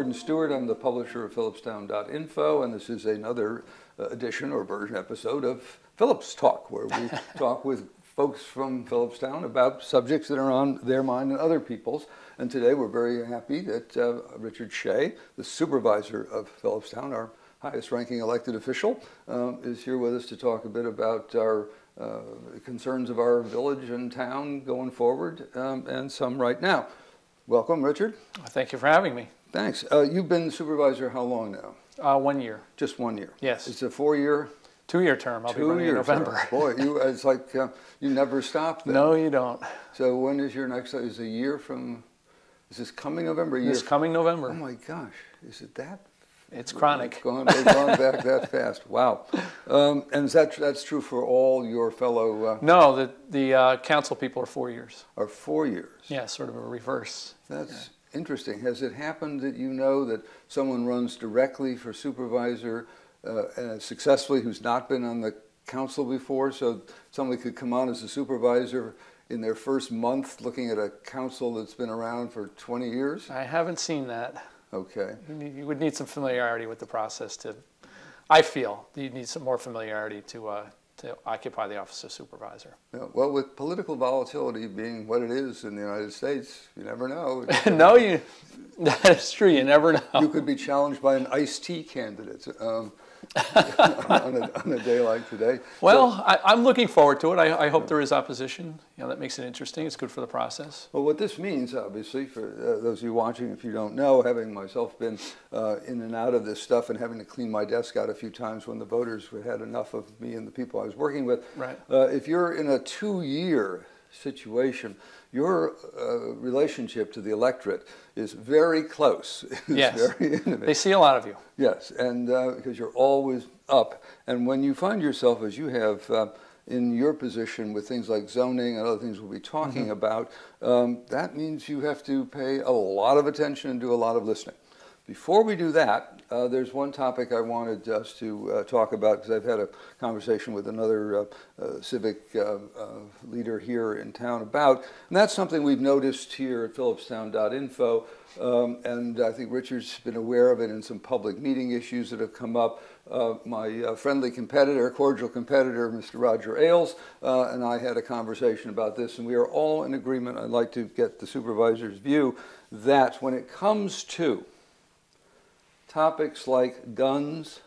Gordon Stewart. I'm the publisher of PhilipsTalk.info, and this is another edition or version episode of PhilipsTalk, where we talk with folks from Philipstown about subjects that are on their mind and other people's. And today we're very happy that Richard Shea, the supervisor of Philipstown, our highest ranking elected official, is here with us to talk a bit about our concerns of our village and town going forward, and some right now. Welcome, Richard. Thank you for having me. Thanks. You've been supervisor how long now? 1 year. Just 1 year? Yes. It's a 4-year? 2-year term. I'll be running in November. Boy, it's like you never stop then. No, you don't. So when is your next, is a year from, is this coming November? This coming November. Oh my gosh, is it that? It's chronic. They've gone back that fast. Wow. And that's true for all your fellow... No, the council people are 4 years. Are 4 years? Yeah, sort of a reverse. That's interesting. Has it happened that you know that someone runs directly for supervisor successfully who's not been on the council before? So somebody could come on as a supervisor in their first month looking at a council that's been around for 20 years? I haven't seen that. Okay. You would need some familiarity with the process to, I feel, you'd need some more familiarity to occupy the office of supervisor. Yeah, well, with political volatility being what it is in the United States, you never know. No, that is true, you never know. You could be challenged by an iced tea candidate on a day like today. Well, so, I'm looking forward to it. I hope there is opposition. You know, that makes it interesting. It's good for the process. Well, what this means, obviously, for those of you watching, if you don't know, having myself been in and out of this stuff and having to clean my desk out a few times when the voters had enough of me and the people I was working with, right. If you're in a 2-year situation, your relationship to the electorate is very close. It's yes, very intimate. They see a lot of you. Yes, and because you're always up. And when you find yourself, as you have in your position with things like zoning and other things we'll be talking about, that means you have to pay a lot of attention and do a lot of listening. Before we do that, there's one topic I wanted us to talk about, because I've had a conversation with another civic leader here in town about, and that's something we've noticed here at PhilipsTalk.info, and I think Richard's been aware of it in some public meeting issues that have come up. My friendly competitor, cordial competitor, Mr. Roger Ailes, and I had a conversation about this, and we are all in agreement. I'd like to get the supervisor's view that when it comes to topics like guns,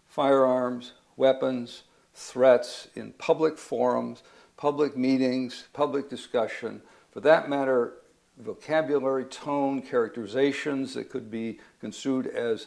firearms, weapons, threats in public forums, public meetings, public discussion, for that matter, vocabulary, tone, characterizations that could be construed as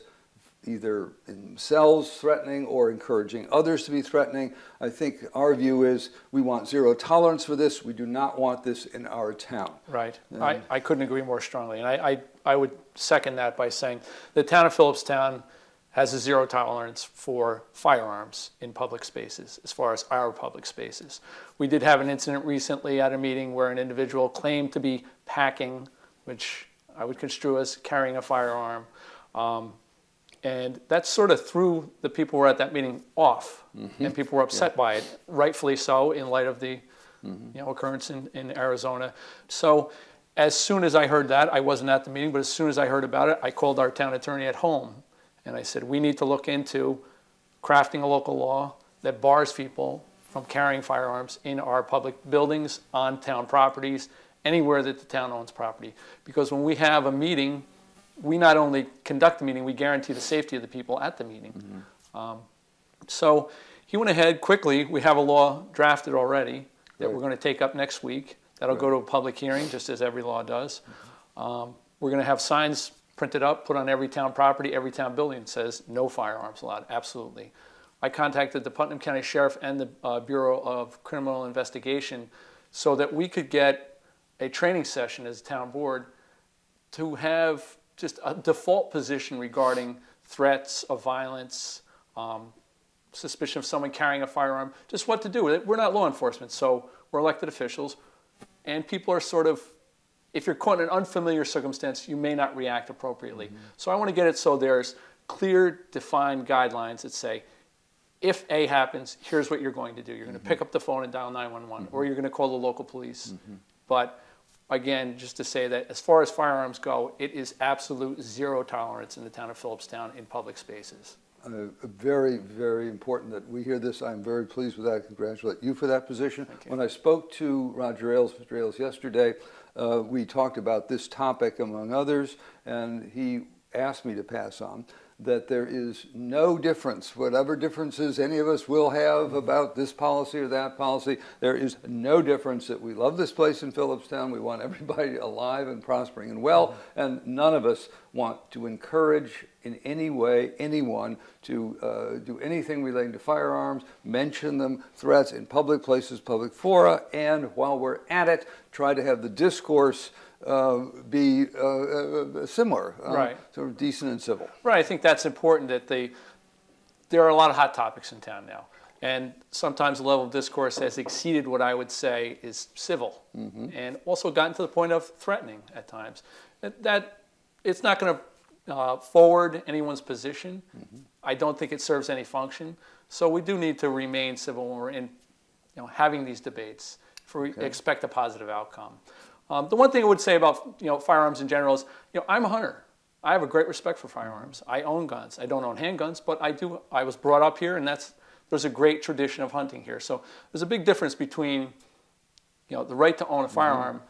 either themselves threatening or encouraging others to be threatening. I think our view is we want zero tolerance for this. We do not want this in our town. Right. I couldn't agree more strongly. And I would second that by saying the town of Philipstown has a zero tolerance for firearms in public spaces, as far as our public spaces. We did have an incident recently at a meeting where an individual claimed to be packing, which I would construe as carrying a firearm. And that sort of threw the people who were at that meeting off, and people were upset by it, rightfully so, in light of the occurrence in Arizona. So as soon as I heard that, I wasn't at the meeting, but as soon as I heard about it, I called our town attorney at home, and I said, we need to look into crafting a local law that bars people from carrying firearms in our public buildings, on town properties, anywhere that the town owns property. Because when we have a meeting, we not only conduct the meeting, we guarantee the safety of the people at the meeting. So he went ahead quickly. We have a law drafted already that we're going to take up next week. That'll go to a public hearing, just as every law does. We're going to have signs printed up, put on every town property, every town building that says no firearms allowed, absolutely. I contacted the Putnam County Sheriff and the Bureau of Criminal Investigation so that we could get a training session as a town board to have just a default position regarding threats of violence, suspicion of someone carrying a firearm, just what to do with it. We're not law enforcement, so we're elected officials, and people are sort of, if you're caught in an unfamiliar circumstance, you may not react appropriately. So I want to get it so there's clear, defined guidelines that say, if A happens, here's what you're going to do. You're going to pick up the phone and dial 911, or you're going to call the local police. But again, just to say that as far as firearms go, it is absolute zero tolerance in the town of Philipstown in public spaces. Very, very important that we hear this. I'm very pleased with that. I congratulate you for that position. When I spoke to Mr. Ailes yesterday, we talked about this topic among others, and he asked me to pass on that there is no difference, whatever differences any of us will have about this policy or that policy, there is no difference that we love this place in Philipstown. We want everybody alive and prospering and well, and none of us want to encourage in any way anyone to do anything relating to firearms, mention them, threats in public places, public fora, and while we're at it, try to have the discourse be similar, right. Sort of decent and civil. Right. I think that's important that there are a lot of hot topics in town now. And sometimes the level of discourse has exceeded what I would say is civil, and also gotten to the point of threatening at times. That it's not going to forward anyone's position. I don't think it serves any function. So we do need to remain civil when we're in, having these debates. If we expect a positive outcome. The one thing I would say about firearms in general is I'm a hunter. I have a great respect for firearms. I own guns. I don't own handguns, but I do. I was brought up here, and there's a great tradition of hunting here. So there's a big difference between the right to own a firearm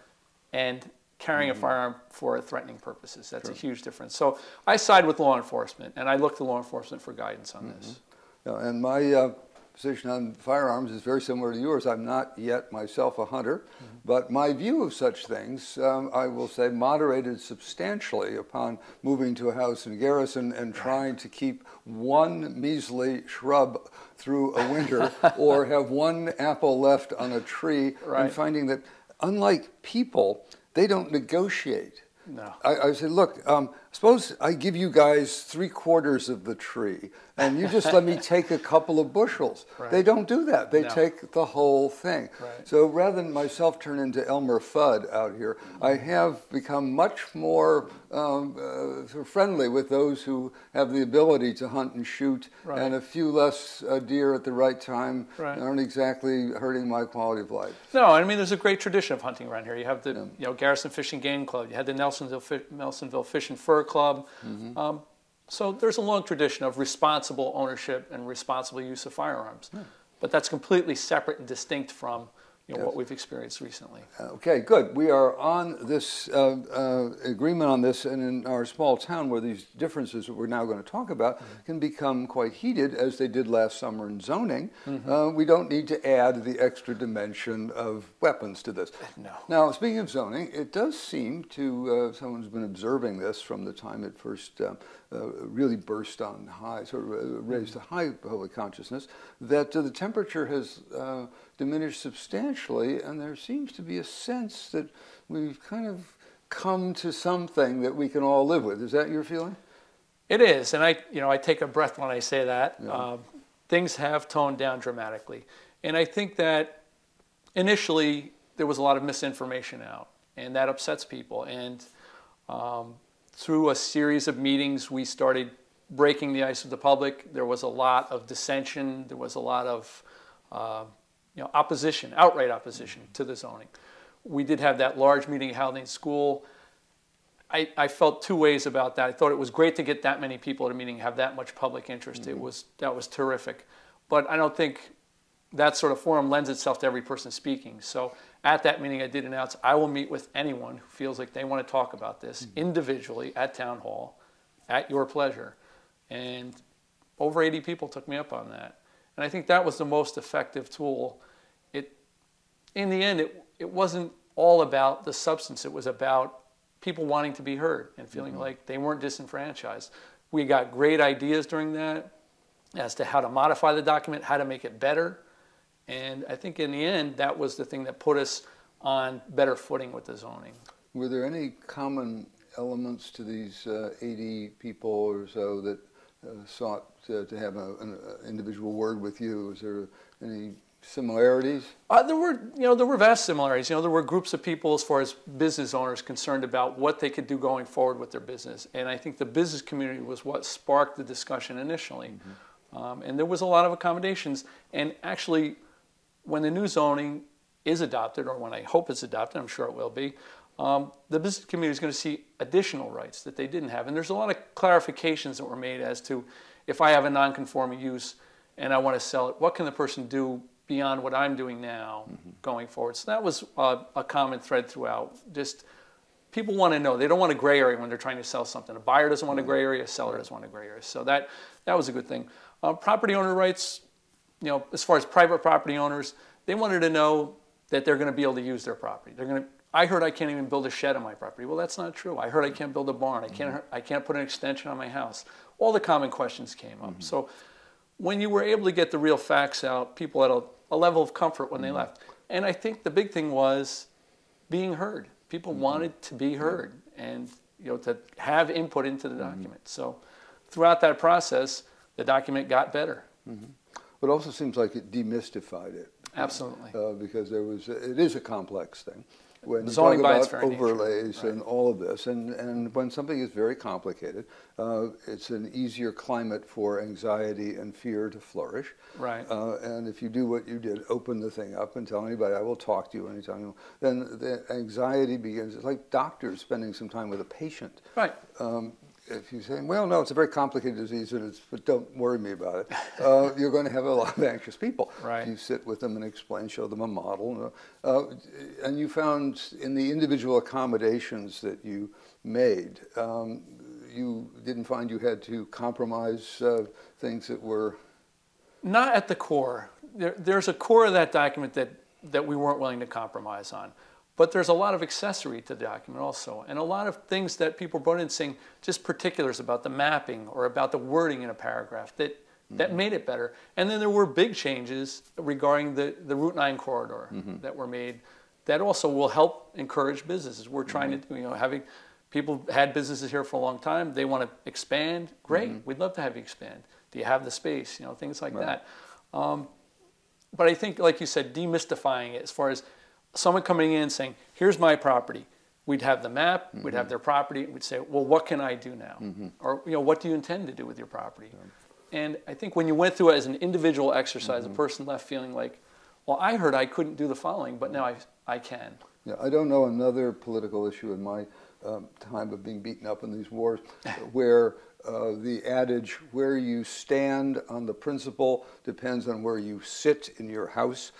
and carrying a firearm for threatening purposes. That's a huge difference. So I side with law enforcement, and I look to law enforcement for guidance on this. And my position on firearms is very similar to yours. I'm not yet myself a hunter, but my view of such things, I will say, moderated substantially upon moving to a house in Garrison and trying to keep one measly shrub through a winter or have one apple left on a tree, and finding that, unlike people, they don't negotiate. No. I said, look, suppose I give you guys 3/4 of the tree, and you just let me take a couple of bushels. Right. They don't do that. They take the whole thing. Right. So rather than myself turn into Elmer Fudd out here, I have become much more sort of friendly with those who have the ability to hunt and shoot, and a few less deer at the right time aren't exactly hurting my quality of life. No, I mean, there's a great tradition of hunting around here. You have the Garrison Fishing Game Club. You had the Nelsonville Fish and Fur Club. So there's a long tradition of responsible ownership and responsible use of firearms. But that's completely separate and distinct from what we've experienced recently. Okay, good. We are on this agreement on this, and in our small town where these differences that we're now going to talk about can become quite heated, as they did last summer in zoning, we don't need to add the extra dimension of weapons to this. No. Now, speaking of zoning, it does seem to, someone who's been observing this from the time it first really burst on high, sort of raised to high public consciousness, that the temperature has diminished substantially, and there seems to be a sense that we've kind of come to something that we can all live with. Is that your feeling? It is, and I take a breath when I say that. Yeah. Things have toned down dramatically, and I think that initially there was a lot of misinformation out, and that upsets people. And through a series of meetings, we started breaking the ice with the public. There was a lot of dissension. There was a lot of opposition, outright opposition to the zoning. We did have that large meeting held in school. I felt two ways about that. I thought it was great to get that many people at a meeting, have that much public interest. That was terrific. But I don't think that sort of forum lends itself to every person speaking. So at that meeting, I did announce I will meet with anyone who feels like they want to talk about this individually at town hall, at your pleasure. And over 80 people took me up on that. And I think that was the most effective tool. In the end, it wasn't all about the substance. It was about people wanting to be heard and feeling like they weren't disenfranchised. We got great ideas during that as to how to modify the document, how to make it better. And I think in the end, that was the thing that put us on better footing with the zoning. Were there any common elements to these 80 people or so that sought to have an individual word with you? Was there any similarities? There were vast similarities. There were groups of people as far as business owners concerned about what they could do going forward with their business. And I think the business community was what sparked the discussion initially. And there was a lot of accommodations. And actually, when the new zoning is adopted, or when I hope it's adopted, I'm sure it will be, the business community is going to see additional rights that they didn't have. And there's a lot of clarifications that were made as to if I have a non-conforming use and I want to sell it, what can the person do beyond what I'm doing now going forward? So that was a common thread throughout. Just people want to know. They don't want a gray area when they're trying to sell something. A buyer doesn't want a gray area, a seller doesn't want a gray area. So that was a good thing. Property owner rights, as far as private property owners, they wanted to know that they're going to be able to use their property. I heard I can't even build a shed on my property. Well, that's not true. I heard I can't build a barn. I can't put an extension on my house. All the common questions came up. So when you were able to get the real facts out, people had a level of comfort when they left. And I think the big thing was being heard. People wanted to be heard and to have input into the document. So throughout that process, the document got better. But it also seems like it demystified it. Absolutely. Because it is a complex thing. When you zoning talk by its about very nature. overlays and all of this, and when something is very complicated, it's an easier climate for anxiety and fear to flourish. Right. And if you do what you did, open the thing up and tell anybody, I will talk to you anytime you want, then the anxiety begins. It's like doctors spending some time with a patient. Right. If you say, well, no, it's a very complicated disease, but don't worry me about it, you're going to have a lot of anxious people. Right. You sit with them and explain, show them a model. And you found in the individual accommodations that you made, you didn't find you had to compromise things that were... Not at the core. There's a core of that document that we weren't willing to compromise on. But there's a lot of accessory to the document also, and a lot of things that people brought in saying just particulars about the mapping or about the wording in a paragraph that made it better. And then there were big changes regarding the Route 9 corridor that were made that also will help encourage businesses. We're trying to do, having people had businesses here for a long time, they want to expand, great, we'd love to have you expand. Do you have the space, things like that. But I think, like you said, demystifying it as far as someone coming in saying, here's my property. We'd have the map, we'd have their property, we'd say, well, what can I do now? Or, what do you intend to do with your property? And I think when you went through it as an individual exercise, the person left feeling like, well, I heard I couldn't do the following, but now I can. Yeah, I don't know another political issue in my time of being beaten up in these wars where the adage, where you stand on the principle depends on where you sit in your house.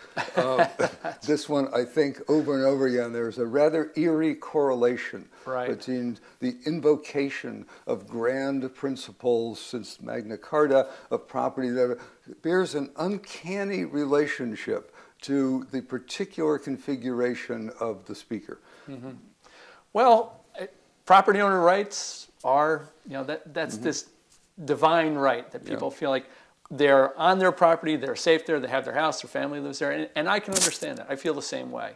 This one, I think, over and over again, there's a rather eerie correlation between the invocation of grand principles since Magna Carta of property that bears an uncanny relationship to the particular configuration of the speaker. Well, property owner rights are, that's this divine right that people feel like they're on their property, they're safe there, they have their house, their family lives there, and I can understand that. I feel the same way.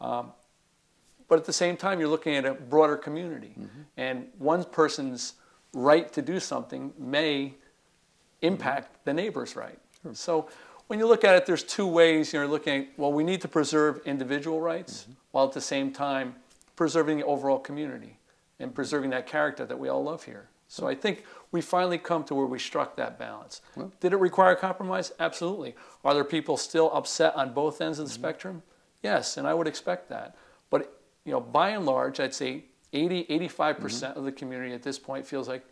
But at the same time, you're looking at a broader community, and one person's right to do something may impact the neighbor's right. So when you look at it, there's two ways you're looking at, well, we need to preserve individual rights while at the same time preserving the overall community and preserving that character that we all love here. So I think we finally come to where we struck that balance. Did it require compromise? Absolutely. Are there people still upset on both ends of the spectrum? Yes, and I would expect that. But by and large, I'd say 85% of the community at this point feels like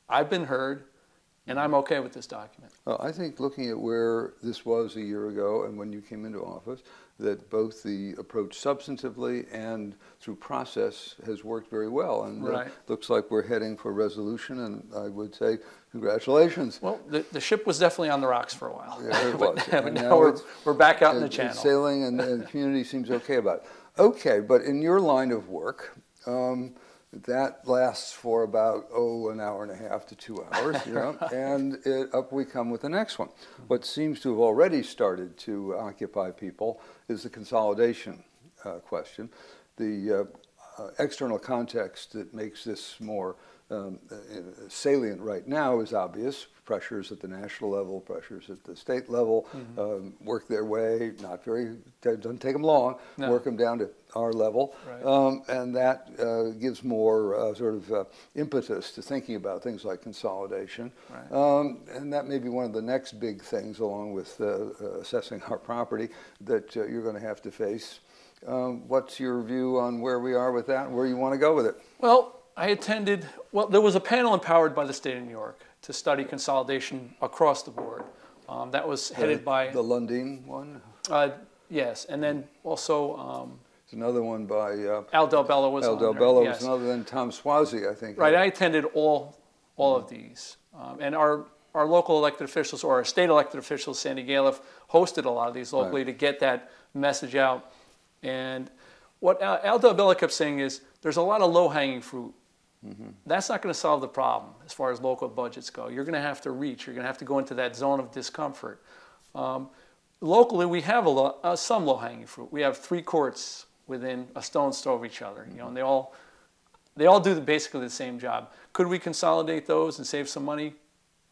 I've been heard and I'm okay with this document. Well, I think looking at where this was a year ago and when you came into office, that both the approach substantively and through process has worked very well. And looks like we're heading for resolution, and I would say congratulations. Well, the ship was definitely on the rocks for a while. Yeah, it was. but now we're back out in the channel. It's sailing, and the community seems okay about it. Okay, but in your line of work, that lasts for about, an hour and a half to 2 hours, and up we come with the next one. What seems to have already started to occupy people is the consolidation question. The external context that makes this more salient right now is obvious. Pressures at the national level, pressures at the state level, work their way, doesn't take them long, work them down to our level. And that gives more impetus to thinking about things like consolidation. And that may be one of the next big things along with assessing our property that you're going to have to face. What's your view on where we are with that and where you want to go with it? Well, there was a panel empowered by the state of New York to study consolidation across the board. That was headed by... The Lundin one? Yes, and then also... There's another one by... Al Del Bello was Al Del Bello was another than Tom Swazi, I think. Right, I attended all of these. And our local elected officials, or our state elected officials, Sandy Galiff, hosted a lot of these locally to get that message out. And what Al Del Bello kept saying is, there's a lot of low-hanging fruit. That's not going to solve the problem as far as local budgets go. You're going to have to reach. You're going to have to go into that zone of discomfort. Locally, we have some low-hanging fruit. We have 3 courts within a stone's throw of each other, and they all do basically the same job. Could we consolidate those and save some money?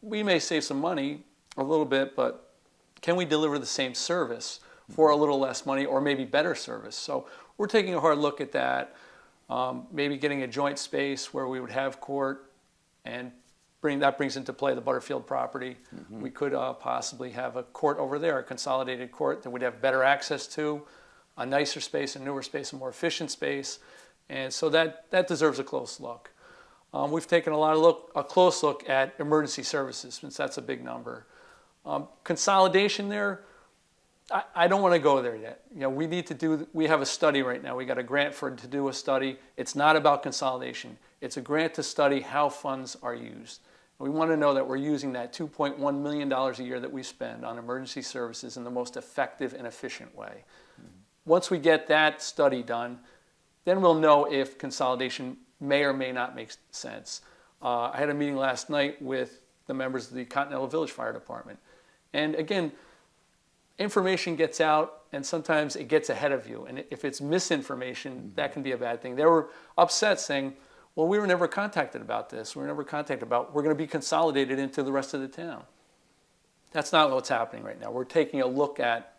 We may save some money a little bit, but can we deliver the same service for a little less money, or maybe better service? So we're taking a hard look at that. Maybe getting a joint space where we would have court, and that brings into play the Butterfield property. We could possibly have a court over there, a consolidated court that we'd have better access to, a nicer space, a newer space, a more efficient space, and so that deserves a close look. We've taken a close look at emergency services, since that's a big number. Consolidation there, I don't want to go there yet. We have a study right now. We got a grant to do a study. It's not about consolidation. It's a grant to study how funds are used. We want to know that we're using that $2.1 million a year that we spend on emergency services in the most effective and efficient way. Once we get that study done, then we'll know if consolidation may or may not make sense. I had a meeting last night with the members of the Continental Village Fire Department. And again, information gets out, and sometimes it gets ahead of you. And if it's misinformation, that can be a bad thing. They were upset, saying, well, we were never contacted about this. We were never contacted about, we're going to be consolidated into the rest of the town. That's not what's happening right now. We're taking a look at,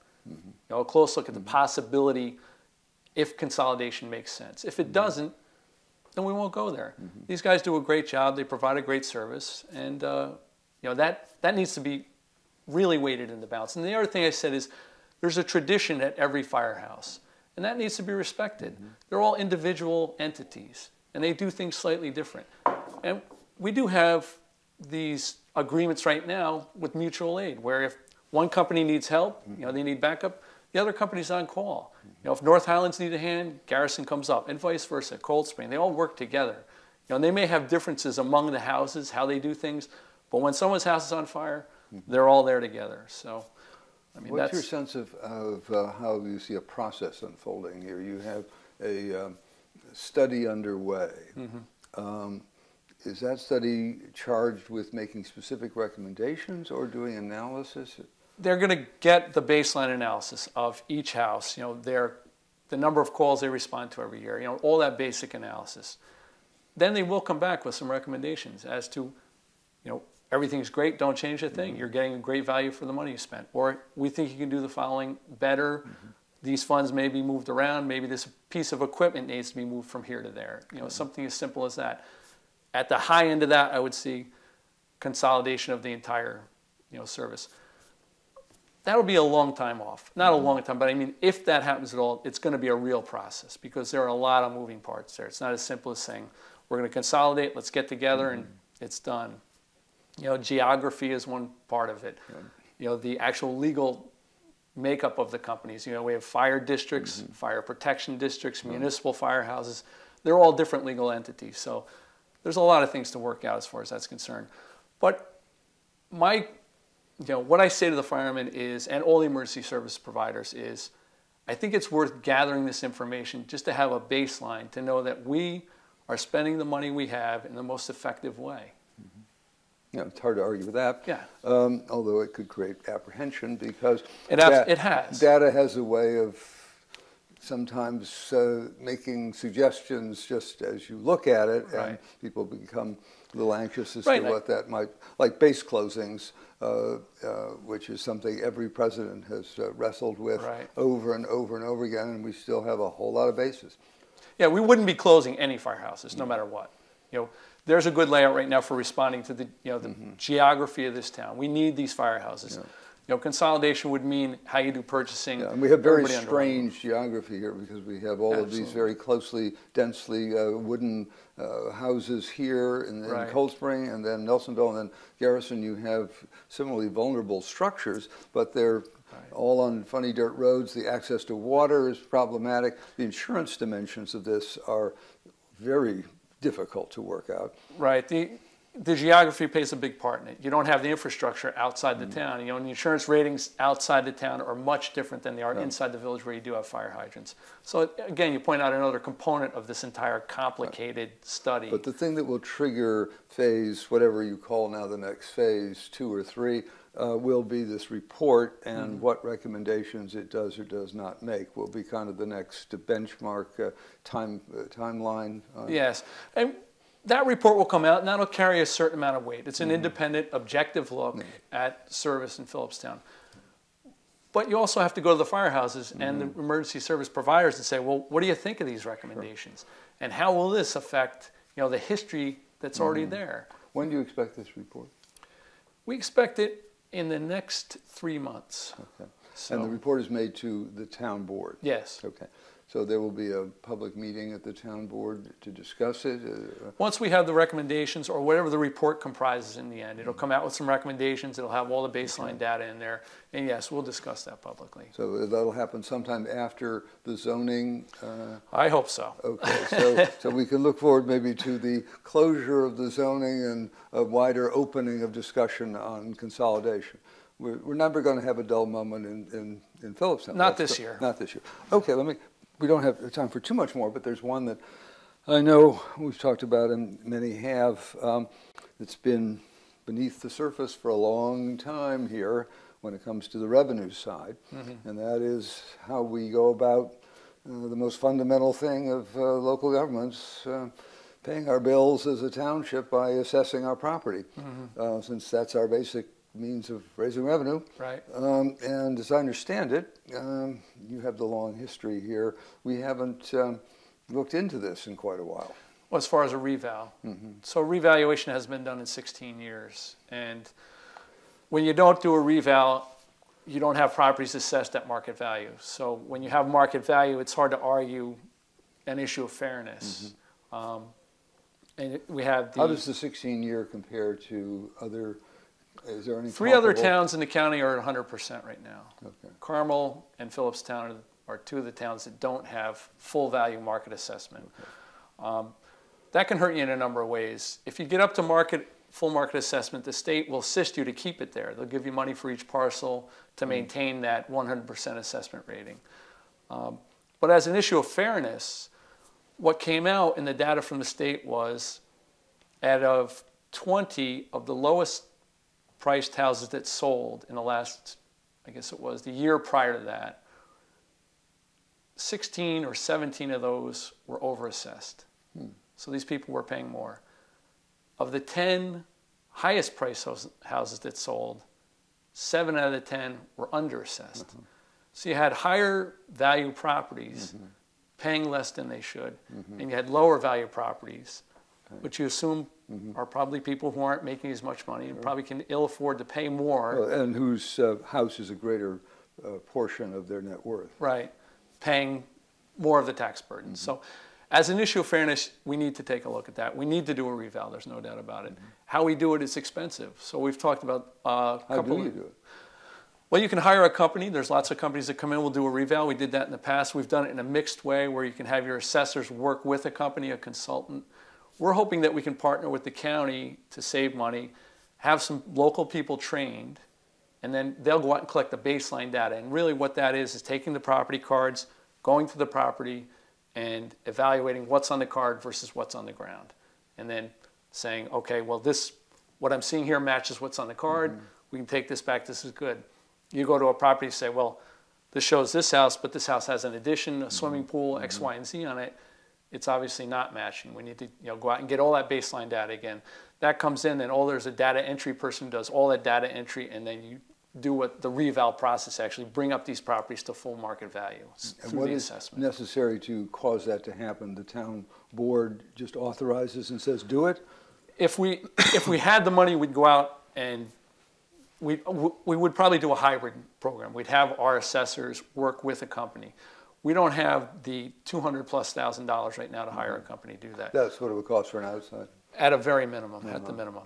a close look at the possibility if consolidation makes sense. If it doesn't, then we won't go there. These guys do a great job. They provide a great service. And that needs to be really weighted in the balance. And the other thing I said is, there's a tradition at every firehouse, and that needs to be respected. They're all individual entities, and they do things slightly different. And we do have these agreements right now with mutual aid, where if one company needs help, they need backup, the other company's on call. If North Highlands need a hand, Garrison comes up, and vice versa, Cold Spring. They all work together. And they may have differences among the houses, how they do things, but when someone's house is on fire, they're all there together. So, I mean, what's your sense of how you see a process unfolding here? You have a study underway. Is that study charged with making specific recommendations or doing analysis? They're going to get the baseline analysis of each house. The number of calls they respond to every year. All that basic analysis. Then they will come back with some recommendations as to, everything's great, don't change a thing. You're getting a great value for the money you spent. Or we think you can do the following better. These funds may be moved around. Maybe this piece of equipment needs to be moved from here to there. Something as simple as that. At the high end of that, I would see consolidation of the entire, service. That'll be a long time off. Not a long time, but I mean, if that happens at all, it's going to be a real process, because there are a lot of moving parts there. It's not as simple as saying, we're going to consolidate, let's get together, and it's done. Geography is one part of it. The actual legal makeup of the companies. We have fire districts, fire protection districts, municipal firehouses. They're all different legal entities. So there's a lot of things to work out as far as that's concerned. But what I say to the firemen is, and all the emergency service providers is, I think it's worth gathering this information just to have a baseline to know that we are spending the money we have in the most effective way. It's hard to argue with that. Yeah. Although it could create apprehension, because it has. Data has a way of sometimes making suggestions just as you look at it, and people become a little anxious as to what that might, like base closings, which is something every president has wrestled with over and over and over again, and we still have a whole lot of bases. Yeah, we wouldn't be closing any firehouses, no matter what. There's a good layout right now for responding to the geography of this town. We need these firehouses. consolidation would mean how you do purchasing. Yeah, and we have very everybody under one roof. strange geography here because we have all of these very closely, densely wooden houses here in Right. Cold Spring, and then Nelsonville, and then Garrison. You have similarly vulnerable structures, but they're all on funny dirt roads. The access to water is problematic. The insurance dimensions of this are very difficult to work out. Right. The geography plays a big part in it. You don't have the infrastructure outside the town. The insurance ratings outside the town are much different than they are inside the village where you do have fire hydrants. So again, you point out another component of this entire complicated study. But the thing that will trigger phase, whatever you call now the next phase, 2 or 3, will be this report, and what recommendations it does or does not make will be kind of the next benchmark timeline. Yes. And that report will come out, and that'll carry a certain amount of weight. It's an independent, objective look at service in Philipstown. But you also have to go to the firehouses and the emergency service providers and say, well, what do you think of these recommendations? And how will this affect, the history that's already there? When do you expect this report? We expect it in the next 3 months. Okay. So, And the report is made to the town board? yes. Okay. So there will be a public meeting at the town board to discuss it? Once we have the recommendations, or whatever the report comprises in the end, it'll come out with some recommendations, it'll have all the baseline data in there, and yes, we'll discuss that publicly. So that'll happen sometime after the zoning? I hope so. Okay, so we can look forward maybe to the closure of the zoning and a wider opening of discussion on consolidation. We're never going to have a dull moment in Philipstown. Not this year. Not this year. Okay, we don't have time for too much more, but there's one that I know we've talked about and many have. It's been beneath the surface for a long time here when it comes to the revenue side, and that is how we go about the most fundamental thing of local governments, paying our bills as a township by assessing our property, since that's our basic means of raising revenue. Right. And as I understand it, you have the long history here. We haven't looked into this in quite a while. Well, as far as a reval. So revaluation has been done in 16 years. And when you don't do a reval, you don't have properties assessed at market value. So when you have market value, it's hard to argue an issue of fairness. And we have How does the 16-year compare to other? Is there any 3 other towns in the county are at 100% right now. Okay. Carmel and Philipstown are 2 of the towns that don't have full value market assessment. Okay. That can hurt you in a number of ways. If you get up to full market assessment, the state will assist you to keep it there. They'll give you money for each parcel to maintain that 100% assessment rating. But as an issue of fairness, what came out in the data from the state was out of 20 of the lowest priced houses that sold in the last, I guess it was the year prior to that, 16 or 17 of those were overassessed. So these people were paying more. Of the 10 highest priced houses that sold, 7 out of the 10 were underassessed. So you had higher value properties paying less than they should, and you had lower value properties, which you assume are probably people who aren't making as much money and probably can ill afford to pay more. And whose house is a greater portion of their net worth. Right, paying more of the tax burden. So as an issue of fairness, we need to take a look at that. We need to do a reval, there's no doubt about it. How we do it is expensive. So we've talked about a couple. How do you do it? Well, you can hire a company. There's lots of companies that come in, will do a reval. We did that in the past. We've done it in a mixed way where you can have your assessors work with a company, a consultant. We're hoping that we can partner with the county to save money, have some local people trained, and then they'll go out and collect the baseline data. And really what that is taking the property cards, going to the property, and evaluating what's on the card versus what's on the ground. And then saying, okay, well, what I'm seeing here matches what's on the card. We can take this back. This is good. You go to a property and say, well, this shows this house, but this house has an addition, a swimming pool, X, Y, and Z on it. It's obviously not matching. We need to go out and get all that baseline data again. That comes in, and there's a data entry person who does all that data entry, and then you do what the reval process, actually bring up these properties to full market value through the assessment. What is necessary to cause that to happen? The town board just authorizes and says, do it? If we had the money, we'd go out and we would probably do a hybrid program. We'd have our assessors work with a company. We don't have the $200,000+ right now to hire a company to do that. That's what it would cost for an outside. At a very minimum, at the minimum.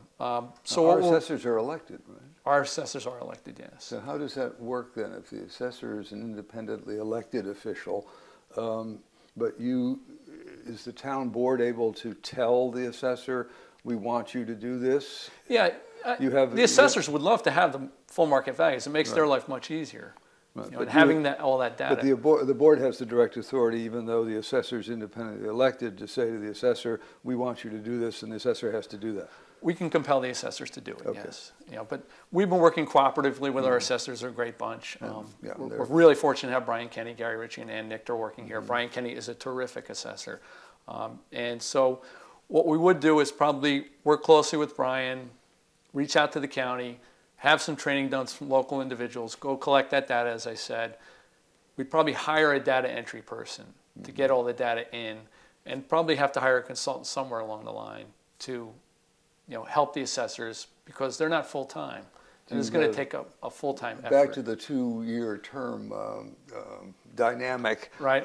So our assessors are elected, right? Our assessors are elected, yes. So how does that work then? If the assessor is an independently elected official, but is the town board able to tell the assessor, we want you to do this? Yeah, the assessors would love to have the full market values. It makes their life much easier. Right. And having all that data. But the board has the direct authority, even though the assessor is independently elected, to say to the assessor, we want you to do this, and the assessor has to do that. We can compel the assessors to do it, yes. But we've been working cooperatively with our assessors. They're a great bunch. We're really fortunate to have Brian Kenny, Gary Ritchie, and Ann Nichter working here. Brian Kenny is a terrific assessor. And so what we would do is probably work closely with Brian, reach out to the county, have some training done from local individuals, go collect that data, as I said. We'd probably hire a data entry person to get all the data in, and probably have to hire a consultant somewhere along the line to help the assessors, because they're not full-time. And it's going to take a full-time effort. Back to the 2-year term dynamic. Right.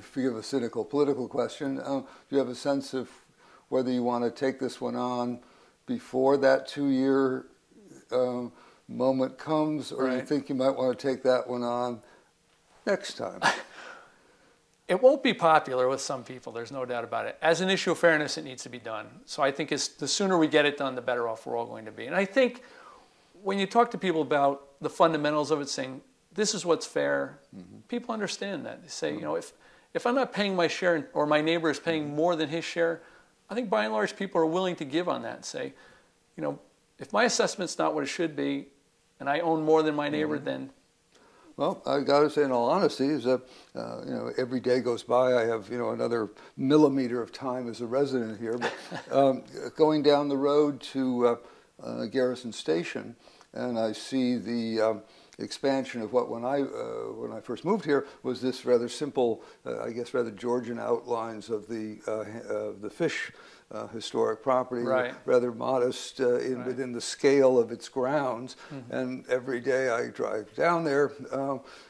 Forgive a cynical political question. Do you have a sense of whether you want to take this one on before that 2-year moment comes, or you think you might want to take that one on next time? It won't be popular with some people, there's no doubt about it. As an issue of fairness, it needs to be done. So I think the sooner we get it done, the better off we're all going to be. And I think when you talk to people about the fundamentals of it, saying, this is what's fair, people understand that. They say, if I'm not paying my share, or my neighbor is paying more than his share, I think by and large people are willing to give on that and say, if my assessment's not what it should be, and I own more than my neighbor, then... Well, I got to say, in all honesty, is that every day goes by, I have another millimeter of time as a resident here. But going down the road to Garrison Station, and I see the expansion of what when I first moved here was this rather simple, I guess rather Georgian outlines of the fish historic property, rather modest within the scale of its grounds. And every day I drive down there,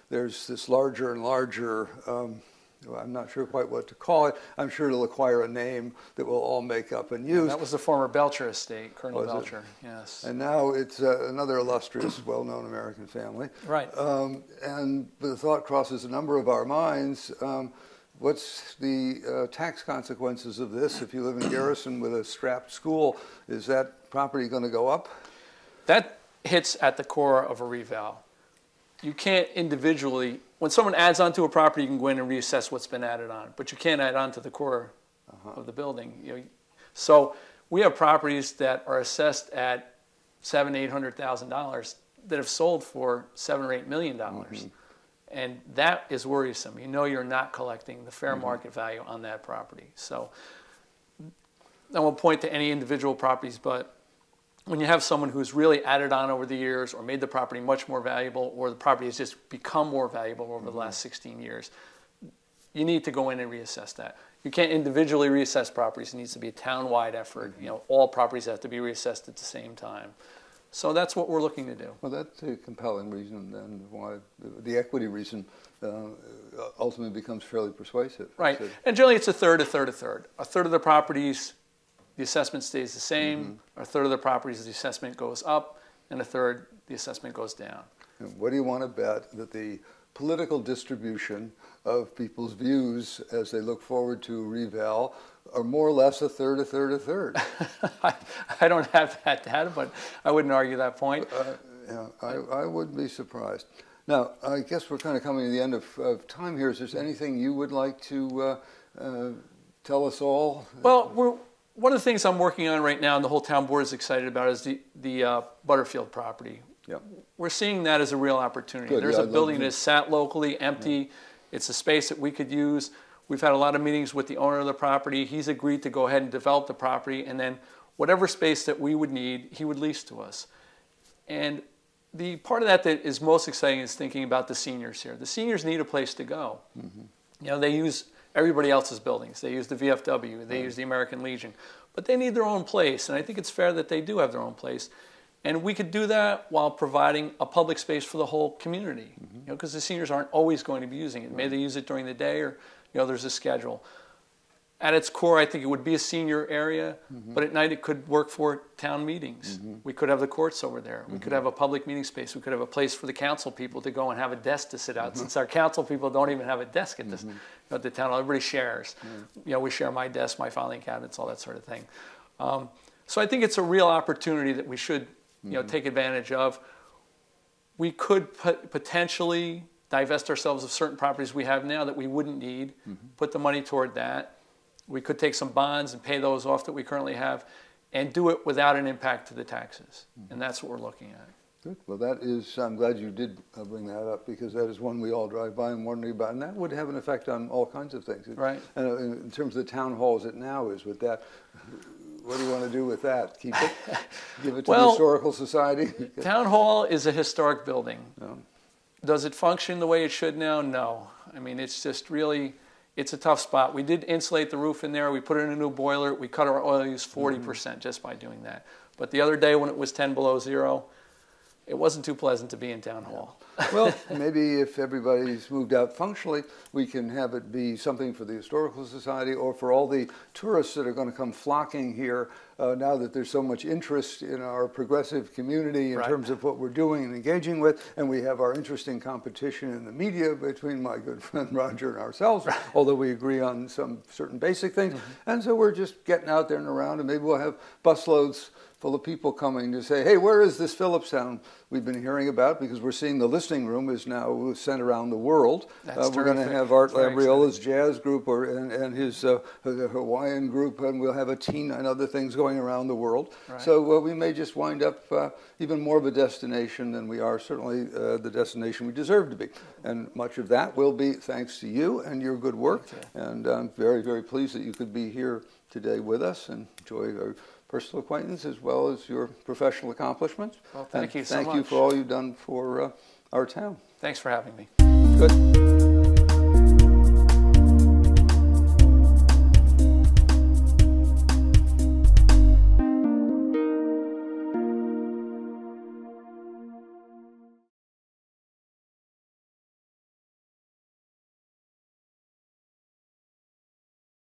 there's this larger and larger, I'm not sure quite what to call it. I'm sure it'll acquire a name that we'll all make up and use. That was the former Belcher estate, Colonel Belcher, yes. And now it's another illustrious, well-known American family. Right. And the thought crosses a number of our minds. What's the tax consequences of this? If you live in Garrison with a strapped school, is that property going to go up? That hits at the core of a reval. You can't individually, when someone adds onto a property, you can go in and reassess what's been added on, but you can't add on to the core of the building. So we have properties that are assessed at $700,000-800,000 that have sold for $7 or $8 million. And that is worrisome. You're not collecting the fair market value on that property. So I won't point to any individual properties, but when you have someone who's really added on over the years or made the property much more valuable, or the property has just become more valuable over the last 16 years, you need to go in and reassess that. You can't individually reassess properties. It needs to be a town-wide effort. All properties have to be reassessed at the same time. So that's what we're looking to do. Well, that's a compelling reason, then, why the equity reason ultimately becomes fairly persuasive. Right. And generally it's a third, a third, a third. A third of the properties, the assessment stays the same. A third of the properties, the assessment goes up. And a third, the assessment goes down. And what do you want to bet that the political distribution of people's views as they look forward to reval are more or less a third, a third, a third? I don't have that data, but I wouldn't argue that point. I wouldn't be surprised. Now, I guess we're kind of coming to the end of time here. Is there anything you would like to tell us all? Well, one of the things I'm working on right now, and the whole town board is excited about, is the Butterfield property. Yeah. We're seeing that as a real opportunity. Good, There's a building that is sat locally, empty. Yeah. It's a space that we could use. We've had a lot of meetings with the owner of the property. He's agreed to go ahead and develop the property, and then whatever space that we would need, he would lease to us. And the part of that is most exciting is thinking about the seniors here. The seniors need a place to go. They use everybody else's buildings. They use the VFW. They use the American Legion. But they need their own place, and I think it's fair that they do have their own place. And we could do that while providing a public space for the whole community, because the seniors aren't always going to be using it. Maybe they use it during the day, or there's a schedule. At its core, I think it would be a senior area, but at night it could work for town meetings. We could have the courts over there. We could have a public meeting space. We could have a place for the council people to go and have a desk to sit out. Since our council people don't even have a desk at this, at the town hall, everybody shares. We share my desk, my filing cabinets, all that sort of thing. So I think it's a real opportunity that we should take advantage of. We could potentially divest ourselves of certain properties we have now that we wouldn't need, put the money toward that. We could take some bonds and pay those off that we currently have, and do it without an impact to the taxes. And that's what we're looking at. Good. Well, that is, I'm glad you did bring that up, because that is one we all drive by and wonder about, and that would have an effect on all kinds of things. Right. And in terms of the town hall as it now is, with that, what do you want to do with that? Keep it? Give it to the Historical Society? Town hall is a historic building. No. Does it function the way it should now? No. I mean, it's just really, it's a tough spot. We did insulate the roof in there. We put in a new boiler. We cut our oil use 40% just by doing that. But the other day when it was 10 below zero, it wasn't too pleasant to be in town hall. Well, maybe if everybody's moved out functionally, we can have it be something for the Historical Society, or for all the tourists that are going to come flocking here now that there's so much interest in our progressive community in terms of what we're doing and engaging with. And we have our interesting competition in the media between my good friend Roger and ourselves, although we agree on some certain basic things. And so we're just getting out there and around, and maybe we'll have busloads full of people coming to say, hey, where is this Philipstown we've been hearing about? Because we're seeing the listening room is now sent around the world. We're going to have Art Lambriola's jazz group and his Hawaiian group, and we'll have a teen and other things going around the world. So we may just wind up even more of a destination than we are, certainly the destination we deserve to be. And much of that will be thanks to you and your good work. And I'm very, very pleased that you could be here today with us and enjoy our personal acquaintance as well as your professional accomplishments. Well, thank you so much. Thank you for all you've done for our town. Thanks for having me. Good.